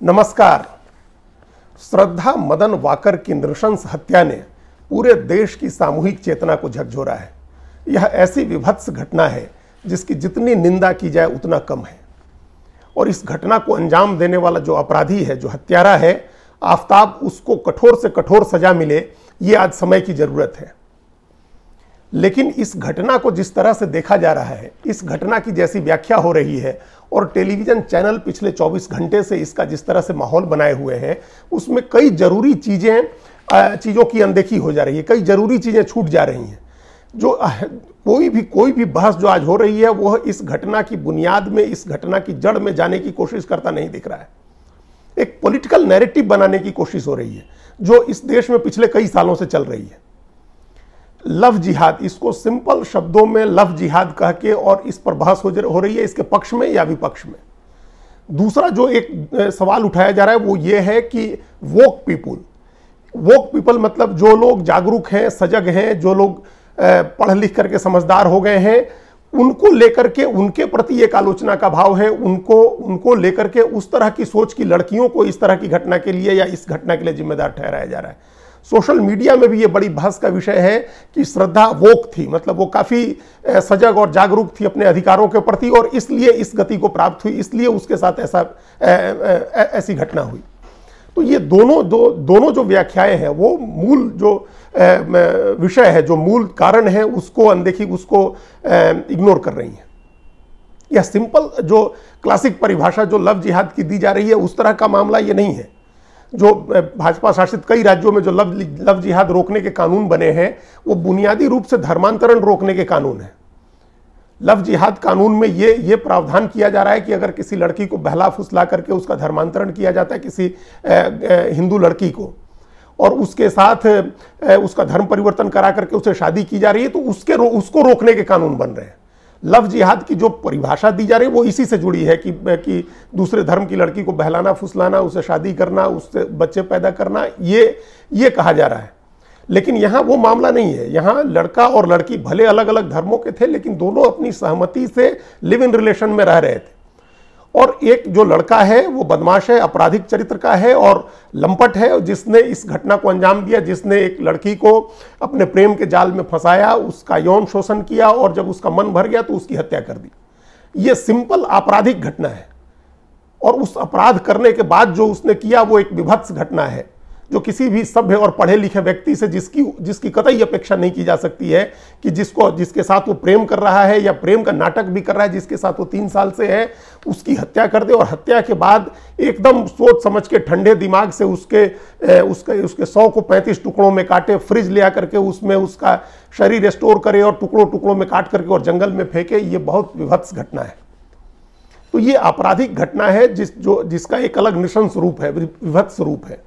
नमस्कार। श्रद्धा मदन वाकर की नृशंस हत्या ने पूरे देश की सामूहिक चेतना को झकझोरा है। यह ऐसी विभत्स घटना है जिसकी जितनी निंदा की जाए उतना कम है। और इस घटना को अंजाम देने वाला जो अपराधी है, जो हत्यारा है, आफताब, उसको कठोर से कठोर सजा मिले, ये आज समय की जरूरत है। लेकिन इस घटना को जिस तरह से देखा जा रहा है, इस घटना की जैसी व्याख्या हो रही है और टेलीविजन चैनल पिछले 24 घंटे से इसका जिस तरह से माहौल बनाए हुए हैं, उसमें कई जरूरी चीज़ों की अनदेखी हो जा रही है, कई जरूरी चीज़ें छूट जा रही हैं। जो कोई भी बहस जो आज हो रही है वह इस घटना की बुनियाद में, इस घटना की जड़ में जाने की कोशिश करता नहीं दिख रहा है। एक पॉलिटिकल नैरेटिव बनाने की कोशिश हो रही है जो इस देश में पिछले कई सालों से चल रही है। लव जिहाद, इसको सिंपल शब्दों में लव जिहाद कह के और इस पर बहस हो रही है, इसके पक्ष में या विपक्ष में। दूसरा जो एक सवाल उठाया जा रहा है वो ये है कि वोक पीपल मतलब जो लोग जागरूक हैं, सजग हैं, जो लोग पढ़ लिख करके समझदार हो गए हैं, उनको लेकर के, उनके प्रति एक आलोचना का भाव है। उनको लेकर के उस तरह की सोच की लड़कियों को इस तरह की घटना के लिए या इस घटना के लिए जिम्मेदार ठहराया जा रहा है। सोशल मीडिया में भी ये बड़ी बहस का विषय है कि श्रद्धा वोक थी, मतलब वो काफ़ी सजग और जागरूक थी अपने अधिकारों के प्रति और इसलिए इस गति को प्राप्त हुई, इसलिए उसके साथ ऐसी घटना हुई। तो ये दोनों जो व्याख्याएं हैं वो मूल जो विषय है, जो मूल कारण है, उसको अनदेखी, उसको इग्नोर कर रही हैं। यह सिंपल जो क्लासिक परिभाषा जो लव जिहाद की दी जा रही है उस तरह का मामला ये नहीं है। जो भाजपा शासित कई राज्यों में जो लव जिहाद रोकने के कानून बने हैं वो बुनियादी रूप से धर्मांतरण रोकने के कानून है। लव जिहाद कानून में ये प्रावधान किया जा रहा है कि अगर किसी लड़की को बहला फुसला करके उसका धर्मांतरण किया जाता है, किसी हिंदू लड़की को, और उसके साथ उसका धर्म परिवर्तन करा करके उसे शादी की जा रही है, तो उसको रोकने के कानून बन रहे हैं। लव जिहाद की जो परिभाषा दी जा रही है वो इसी से जुड़ी है कि दूसरे धर्म की लड़की को बहलाना फुसलाना, उसे शादी करना, उससे बच्चे पैदा करना, ये कहा जा रहा है। लेकिन यहाँ वो मामला नहीं है। यहाँ लड़का और लड़की भले अलग अलग धर्मों के थे लेकिन दोनों अपनी सहमति से लिव इन रिलेशन में रह रहे थे। और एक जो लड़का है वो बदमाश है, आपराधिक चरित्र का है और लंपट है, जिसने इस घटना को अंजाम दिया, जिसने एक लड़की को अपने प्रेम के जाल में फंसाया, उसका यौन शोषण किया और जब उसका मन भर गया तो उसकी हत्या कर दी। ये सिंपल आपराधिक घटना है और उस अपराध करने के बाद जो उसने किया वो एक विभत्स घटना है जो किसी भी सभ्य और पढ़े लिखे व्यक्ति से जिसकी कतई अपेक्षा नहीं की जा सकती है कि जिसके साथ वो प्रेम कर रहा है या प्रेम का नाटक भी कर रहा है, जिसके साथ वो 3 साल से है, उसकी हत्या कर दे और हत्या के बाद एकदम सोच समझ के ठंडे दिमाग से उसके 100 को 35 टुकड़ों में काटे, फ्रिज ले आकर के उसमें उसका शरीर स्टोर करे और टुकड़ों में काट करके और जंगल में फेंके। ये बहुत विभत्स घटना है। तो ये आपराधिक घटना है जिसका एक अलग नृशंस रूप है, विभत्स रूप है।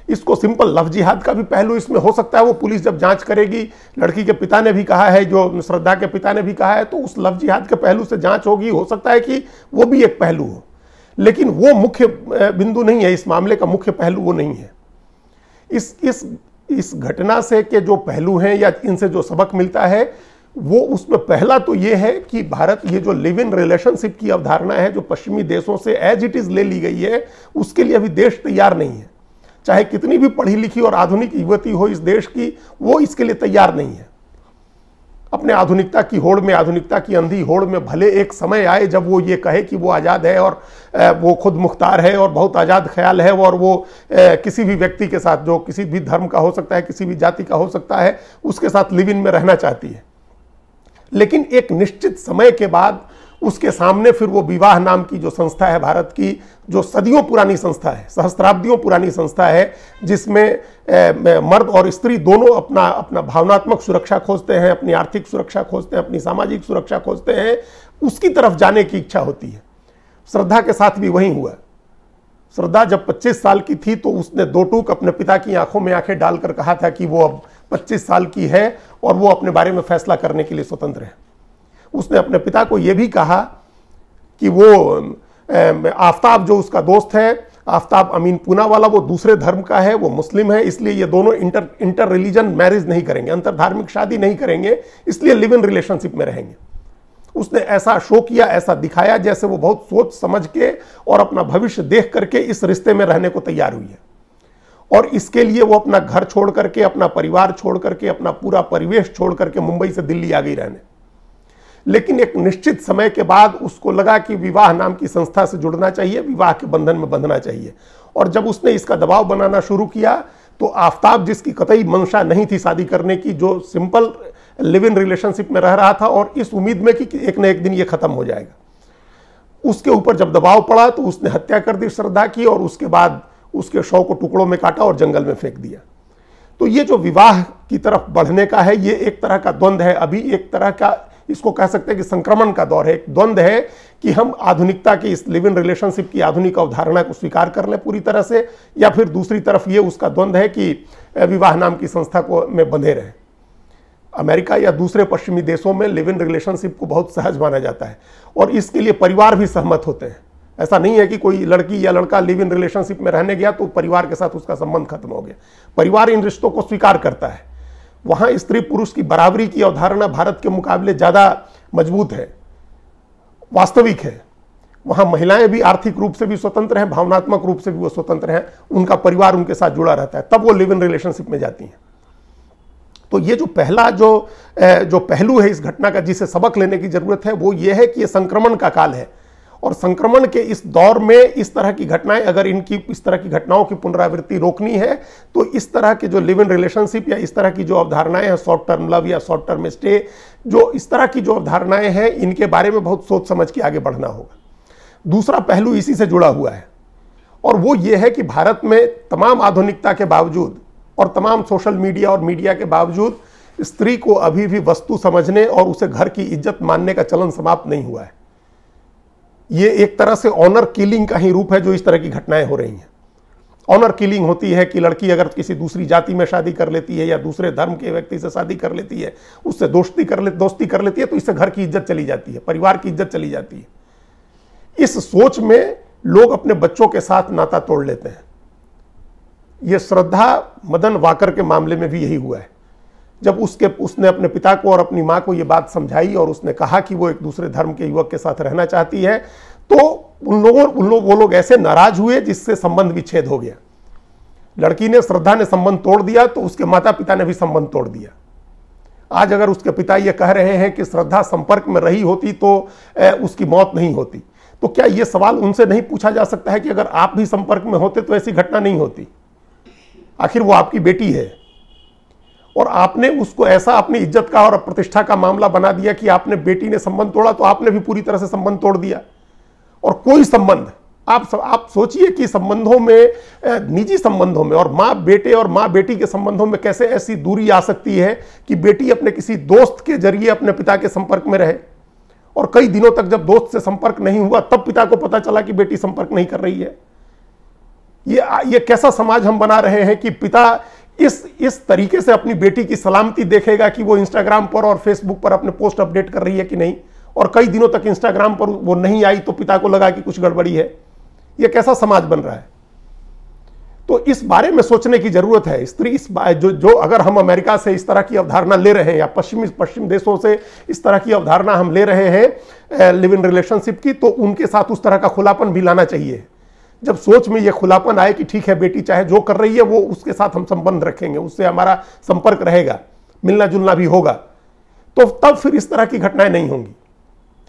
इसको सिंपल लव जिहाद का भी पहलू इसमें हो सकता है। वो पुलिस जब जांच करेगी, लड़की के पिता ने भी कहा है, जो श्रद्धा के पिता ने भी कहा है, तो उस लव जिहाद के पहलू से जांच होगी। हो सकता है कि वो भी एक पहलू हो, लेकिन वो मुख्य बिंदु नहीं है। इस मामले का मुख्य पहलू वो नहीं है। इस घटना से के जो पहलू हैं या इनसे जो सबक मिलता है वो, उसमें पहला तो ये है कि भारत, ये जो लिव इन रिलेशनशिप की अवधारणा है जो पश्चिमी देशों से एज इट इज ले ली गई है, उसके लिए अभी देश तैयार नहीं है। चाहे कितनी भी पढ़ी लिखी और आधुनिक युवती हो इस देश की, वो इसके लिए तैयार नहीं है। अपने आधुनिकता की होड़ में, आधुनिकता की अंधी होड़ में भले एक समय आए जब वो ये कहे कि वो आज़ाद है और वो खुद मुख्तार है और बहुत आज़ाद ख्याल है और वो किसी भी व्यक्ति के साथ, जो किसी भी धर्म का हो सकता है, किसी भी जाति का हो सकता है, उसके साथ लिव इन में रहना चाहती है। लेकिन एक निश्चित समय के बाद उसके सामने फिर वो विवाह नाम की जो संस्था है भारत की, जो सदियों पुरानी संस्था है, सहस्त्राब्दियों पुरानी संस्था है, जिसमें मर्द और स्त्री दोनों अपना भावनात्मक सुरक्षा खोजते हैं, अपनी आर्थिक सुरक्षा खोजते हैं, अपनी सामाजिक सुरक्षा खोजते हैं, उसकी तरफ जाने की इच्छा होती है। श्रद्धा के साथ भी वही हुआ। श्रद्धा जब 25 साल की थी तो उसने 2 टूक अपने पिता की आंखों में आंखें डालकर कहा था कि वो अब 25 साल की है और वो अपने बारे में फैसला करने के लिए स्वतंत्र है। उसने अपने पिता को यह भी कहा कि वो आफताब, जो उसका दोस्त है, आफताब अमीन पूना वाला, वो दूसरे धर्म का है, वो मुस्लिम है, इसलिए ये दोनों इंटर रिलीजन मैरिज नहीं करेंगे, अंतर धार्मिक शादी नहीं करेंगे, इसलिए लिव इन रिलेशनशिप में रहेंगे। उसने ऐसा शो किया, ऐसा दिखाया जैसे वो बहुत सोच समझ के और अपना भविष्य देख करके इस रिश्ते में रहने को तैयार हुई है। और इसके लिए वो अपना घर छोड़ करके, अपना परिवार छोड़ करके, अपना पूरा परिवेश छोड़ करके मुंबई से दिल्ली आ गई रहने। लेकिन एक निश्चित समय के बाद उसको लगा कि विवाह नाम की संस्था से जुड़ना चाहिए, विवाह के बंधन में बंधना चाहिए। और जब उसने इसका दबाव बनाना शुरू किया तो आफताब, जिसकी कतई मंशा नहीं थी शादी करने की, जो सिंपल लिव इन रिलेशनशिप में रह रहा था और इस उम्मीद में कि एक न एक दिन ये खत्म हो जाएगा, उसके ऊपर जब दबाव पड़ा तो उसने हत्या कर दी श्रद्धा की, और उसके बाद उसके शव को टुकड़ों में काटा और जंगल में फेंक दिया। तो ये जो विवाह की तरफ बढ़ने का है, ये एक तरह का द्वंद्व है। अभी एक तरह का इसको कह सकते हैं कि संक्रमण का दौर है। एक द्वंद्व है कि हम आधुनिकता की, इस लिव इन रिलेशनशिप की आधुनिक अवधारणा को स्वीकार कर लें पूरी तरह से, या फिर दूसरी तरफ ये उसका द्वंद्व है कि विवाह नाम की संस्था को में बंधे रहें। अमेरिका या दूसरे पश्चिमी देशों में लिव इन रिलेशनशिप को बहुत सहज माना जाता है और इसके लिए परिवार भी सहमत होते हैं। ऐसा नहीं है कि कोई लड़की या लड़का लिव इन रिलेशनशिप में रहने गया तो परिवार के साथ उसका संबंध खत्म हो गया। परिवार इन रिश्तों को स्वीकार करता है। वहां स्त्री पुरुष की बराबरी की अवधारणा भारत के मुकाबले ज्यादा मजबूत है, वास्तविक है। वहां महिलाएं भी आर्थिक रूप से भी स्वतंत्र हैं, भावनात्मक रूप से भी वो स्वतंत्र हैं, उनका परिवार उनके साथ जुड़ा रहता है, तब वो लिव इन रिलेशनशिप में जाती हैं। तो ये जो पहला जो पहलू है इस घटना का, जिसे सबक लेने की जरूरत है, वो ये है कि ये संक्रमण का काल है। और संक्रमण के इस दौर में इस तरह की घटनाएं, अगर इस तरह की घटनाओं की पुनरावृत्ति रोकनी है तो इस तरह के जो लिव इन रिलेशनशिप या इस तरह की जो अवधारणाएं हैं, शॉर्ट टर्म लव या शॉर्ट टर्म स्टे, जो इस तरह की जो अवधारणाएं हैं, इनके बारे में बहुत सोच समझ के आगे बढ़ना होगा। दूसरा पहलू इसी से जुड़ा हुआ है और वो ये है कि भारत में तमाम आधुनिकता के बावजूद और तमाम सोशल मीडिया और मीडिया के बावजूद स्त्री को अभी भी वस्तु समझने और उसे घर की इज्जत मानने का चलन समाप्त नहीं हुआ है। ये एक तरह से ऑनर किलिंग का ही रूप है जो इस तरह की घटनाएं हो रही हैं। ऑनर किलिंग होती है कि लड़की अगर किसी दूसरी जाति में शादी कर लेती है या दूसरे धर्म के व्यक्ति से शादी कर लेती है, उससे दोस्ती कर लेती है, तो इससे घर की इज्जत चली जाती है, परिवार की इज्जत चली जाती है। इस सोच में लोग अपने बच्चों के साथ नाता तोड़ लेते हैं। यह श्रद्धा मदन वाकर के मामले में भी यही हुआ है। जब उसने अपने पिता को और अपनी मां को यह बात समझाई और उसने कहा कि वो एक दूसरे धर्म के युवक के साथ रहना चाहती है, तो वो लोग ऐसे नाराज हुए जिससे संबंध विच्छेद हो गया। लड़की ने, श्रद्धा ने संबंध तोड़ दिया तो उसके माता पिता ने भी संबंध तोड़ दिया। आज अगर उसके पिता ये कह रहे हैं कि श्रद्धा संपर्क में रही होती तो उसकी मौत नहीं होती, तो क्या यह सवाल उनसे नहीं पूछा जा सकता है कि अगर आप भी संपर्क में होते तो ऐसी घटना नहीं होती? आखिर वो आपकी बेटी है और आपने उसको ऐसा अपनी इज्जत का और प्रतिष्ठा का मामला बना दिया कि आपने, बेटी ने संबंध तोड़ा तो आपने भी पूरी तरह से संबंध तोड़ दिया। और कोई संबंध, आप सोचिए कि संबंधों में, निजी संबंधों में, और माँ बेटे और माँ बेटी के संबंधों में कैसे ऐसी दूरी आ सकती है कि बेटी अपने किसी दोस्त के जरिए अपने पिता के संपर्क में रहे, और कई दिनों तक जब दोस्त से संपर्क नहीं हुआ तब पिता को पता चला कि बेटी संपर्क नहीं कर रही है। ये कैसा समाज हम बना रहे हैं कि पिता इस तरीके से अपनी बेटी की सलामती देखेगा कि वो इंस्टाग्राम पर और फेसबुक पर अपने पोस्ट अपडेट कर रही है कि नहीं, और कई दिनों तक इंस्टाग्राम पर वो नहीं आई तो पिता को लगा कि कुछ गड़बड़ी है। ये कैसा समाज बन रहा है? तो इस बारे में सोचने की जरूरत है। स्त्री जो अगर हम अमेरिका से इस तरह की अवधारणा ले रहे हैं या पश्चिम देशों से इस तरह की अवधारणा हम ले रहे हैं लिव इन रिलेशनशिप की, तो उनके साथ उस तरह का खुलापन भी लाना चाहिए। जब सोच में यह खुलापन आए कि ठीक है, बेटी चाहे जो कर रही है वो, उसके साथ हम संबंध रखेंगे, उससे हमारा संपर्क रहेगा, मिलना जुलना भी होगा, तो तब फिर इस तरह की घटनाएं नहीं होंगी।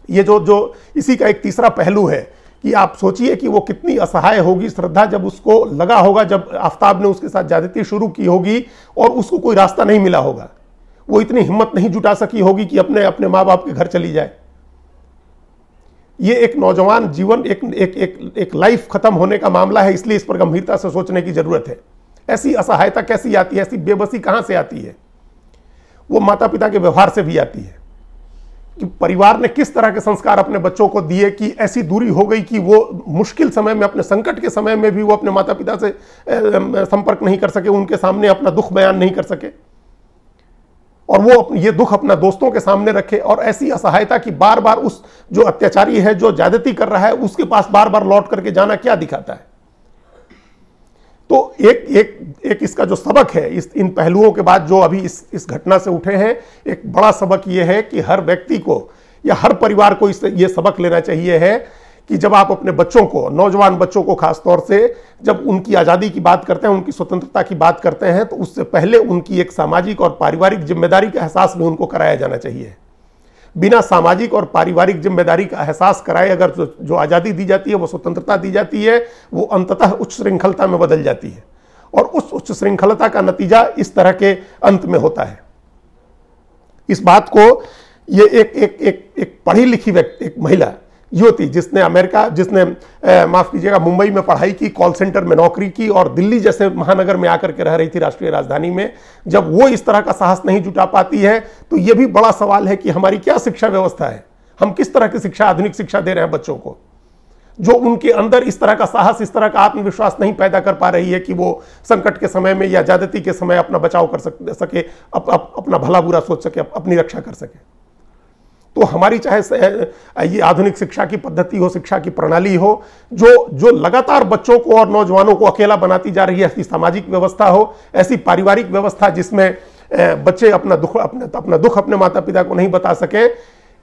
ये जो इसी का एक तीसरा पहलू है कि आप सोचिए कि वो कितनी असहाय होगी श्रद्धा, जब उसको लगा होगा, जब आफताब ने उसके साथ ज्यादती शुरू की होगी और उसको कोई रास्ता नहीं मिला होगा, वो इतनी हिम्मत नहीं जुटा सकी होगी कि अपने माँ बाप के घर चली जाए। ये एक नौजवान जीवन, एक लाइफ खत्म होने का मामला है, इसलिए इस पर गंभीरता से सोचने की जरूरत है। ऐसी असहायता कैसी आती है, ऐसी बेबसी कहां से आती है? वो माता पिता के व्यवहार से भी आती है कि परिवार ने किस तरह के संस्कार अपने बच्चों को दिए कि ऐसी दूरी हो गई कि वो मुश्किल समय में, अपने संकट के समय में भी वो अपने माता पिता से संपर्क नहीं कर सके, उनके सामने अपना दुख बयान नहीं कर सके, और वो ये दुख अपना दोस्तों के सामने रखे। और ऐसी असहायता की बार बार उस जो अत्याचारी है, जो ज्यादती कर रहा है, उसके पास बार बार लौट करके जाना क्या दिखाता है? तो एक इसका जो सबक है, इन पहलुओं के बाद जो अभी इस घटना से उठे हैं, एक बड़ा सबक यह है कि हर व्यक्ति को या हर परिवार को इससे ये सबक लेना चाहिए है कि जब आप अपने बच्चों को, नौजवान बच्चों को खासतौर से, जब उनकी आज़ादी की बात करते हैं, उनकी स्वतंत्रता की बात करते हैं, तो उससे पहले उनकी एक सामाजिक और पारिवारिक जिम्मेदारी का एहसास भी उनको कराया जाना चाहिए। बिना सामाजिक और पारिवारिक जिम्मेदारी का एहसास कराए अगर जो आज़ादी दी जाती है, वो स्वतंत्रता दी जाती है, वो अंततः उच्च श्रृंखलता में बदल जाती है और उस उच्च श्रृंखलता का नतीजा इस तरह के अंत में होता है। इस बात को ये एक पढ़ी लिखी व्यक्ति, एक महिला युवती जिसने माफ कीजिएगा मुंबई में पढ़ाई की, कॉल सेंटर में नौकरी की और दिल्ली जैसे महानगर में आकर के रह रही थी, राष्ट्रीय राजधानी में, जब वो इस तरह का साहस नहीं जुटा पाती है तो ये भी बड़ा सवाल है कि हमारी क्या शिक्षा व्यवस्था है, हम किस तरह की शिक्षा, आधुनिक शिक्षा दे रहे हैं बच्चों को, जो उनके अंदर इस तरह का साहस, इस तरह का आत्मविश्वास नहीं पैदा कर पा रही है कि वो संकट के समय में या ज्यादती के समय अपना बचाव कर सके, अपना भला बुरा सोच सके, अपनी रक्षा कर सके। तो हमारी चाहे ये आधुनिक शिक्षा की पद्धति हो, शिक्षा की प्रणाली हो, जो लगातार बच्चों को और नौजवानों को अकेला बनाती जा रही है, ऐसी सामाजिक व्यवस्था हो, ऐसी पारिवारिक व्यवस्था जिसमें बच्चे अपना दुख अपने माता पिता को नहीं बता सके,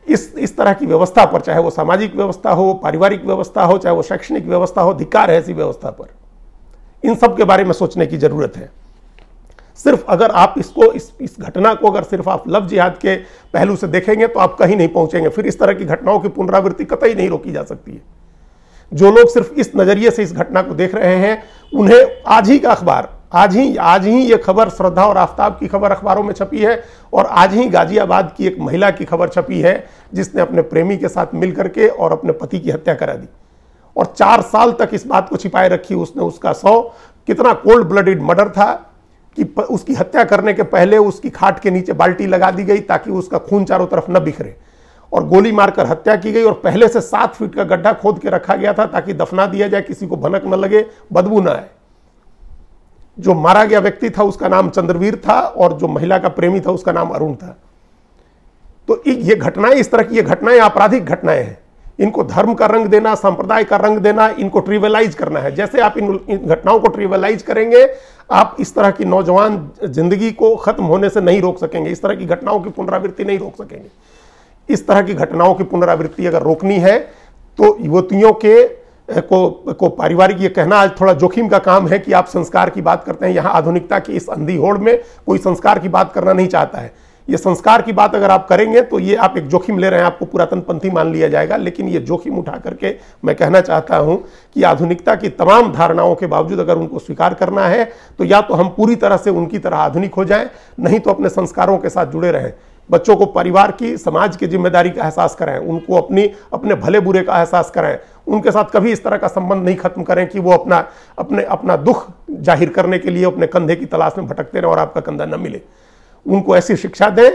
इस तरह की व्यवस्था पर, चाहे वो सामाजिक व्यवस्था हो, पारिवारिक व्यवस्था हो, चाहे वो शैक्षणिक व्यवस्था हो, धिक्कार है ऐसी व्यवस्था पर। इन सब के बारे में सोचने की जरूरत है। सिर्फ अगर आप इस घटना को अगर सिर्फ आप लव जिहाद के पहलू से देखेंगे तो आप कहीं नहीं पहुंचेंगे। फिर इस तरह की घटनाओं की पुनरावृत्ति कतई नहीं रोकी जा सकती है। जो लोग सिर्फ इस नजरिए से इस घटना को देख रहे हैं, उन्हें आज ही का अखबार, आज ही ये खबर, श्रद्धा और आफताब की खबर अखबारों में छपी है और आज ही गाजियाबाद की एक महिला की खबर छपी है जिसने अपने प्रेमी के साथ मिल करके और अपने पति की हत्या करा दी और 4 साल तक इस बात को छिपाए रखी उसने। उसका कितना कोल्ड ब्लडेड मर्डर था कि उसकी हत्या करने के पहले उसकी खाट के नीचे बाल्टी लगा दी गई ताकि उसका खून चारों तरफ न बिखरे और गोली मारकर हत्या की गई और पहले से 7 फीट का गड्ढा खोद के रखा गया था ताकि दफना दिया जाए, किसी को भनक न लगे, बदबू न आए। जो मारा गया व्यक्ति था उसका नाम चंद्रवीर था और जो महिला का प्रेमी था उसका नाम अरुण था। तो ये घटनाएं, इस तरह की ये घटनाएं आपराधिक घटनाएं हैं। इनको धर्म का रंग देना, संप्रदाय का रंग देना, इनको ट्रिवियलाइज करना है। जैसे आप इन घटनाओं को ट्रिवियलाइज करेंगे, आप इस तरह की नौजवान जिंदगी को खत्म होने से नहीं रोक सकेंगे, इस तरह की घटनाओं की पुनरावृत्ति नहीं रोक सकेंगे। इस तरह की घटनाओं की पुनरावृत्ति अगर रोकनी है तो युवतियों को पारिवारिक, ये कहना आज थोड़ा जोखिम का काम है कि आप संस्कार की बात करते हैं। यहां आधुनिकता की इस अंधी होड़ में कोई संस्कार की बात करना नहीं चाहता है। ये संस्कार की बात अगर आप करेंगे तो ये आप एक जोखिम ले रहे हैं, आपको पुरातन पंथी मान लिया जाएगा। लेकिन ये जोखिम उठा करके मैं कहना चाहता हूं कि आधुनिकता की तमाम धारणाओं के बावजूद अगर उनको स्वीकार करना है तो या तो हम पूरी तरह से उनकी तरह आधुनिक हो जाएं, नहीं तो अपने संस्कारों के साथ जुड़े रहें। बच्चों को परिवार की, समाज की जिम्मेदारी का एहसास कराएं, उनको अपने भले बुरे का एहसास कराएं। उनके साथ कभी इस तरह का संबंध नहीं खत्म करें कि वो अपना दुख जाहिर करने के लिए अपने कंधे की तलाश में भटकते रहें और आपका कंधा न मिले। उनको ऐसी शिक्षा दें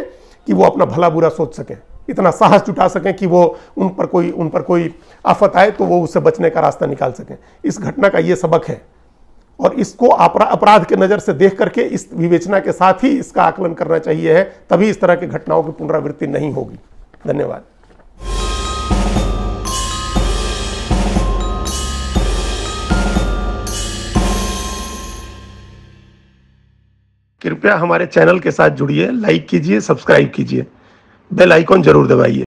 कि वो अपना भला बुरा सोच सकें, इतना साहस जुटा सकें कि वो उन पर कोई आफत आए तो वो उससे बचने का रास्ता निकाल सकें। इस घटना का ये सबक है और इसको अपराध के नज़र से देख करके इस विवेचना के साथ ही इसका आकलन करना चाहिए है, तभी इस तरह की घटनाओं की पुनरावृत्ति नहीं होगी। धन्यवाद। कृपया हमारे चैनल के साथ जुड़िए, लाइक कीजिए, सब्सक्राइब कीजिए, बेल आइकॉन जरूर दबाइए।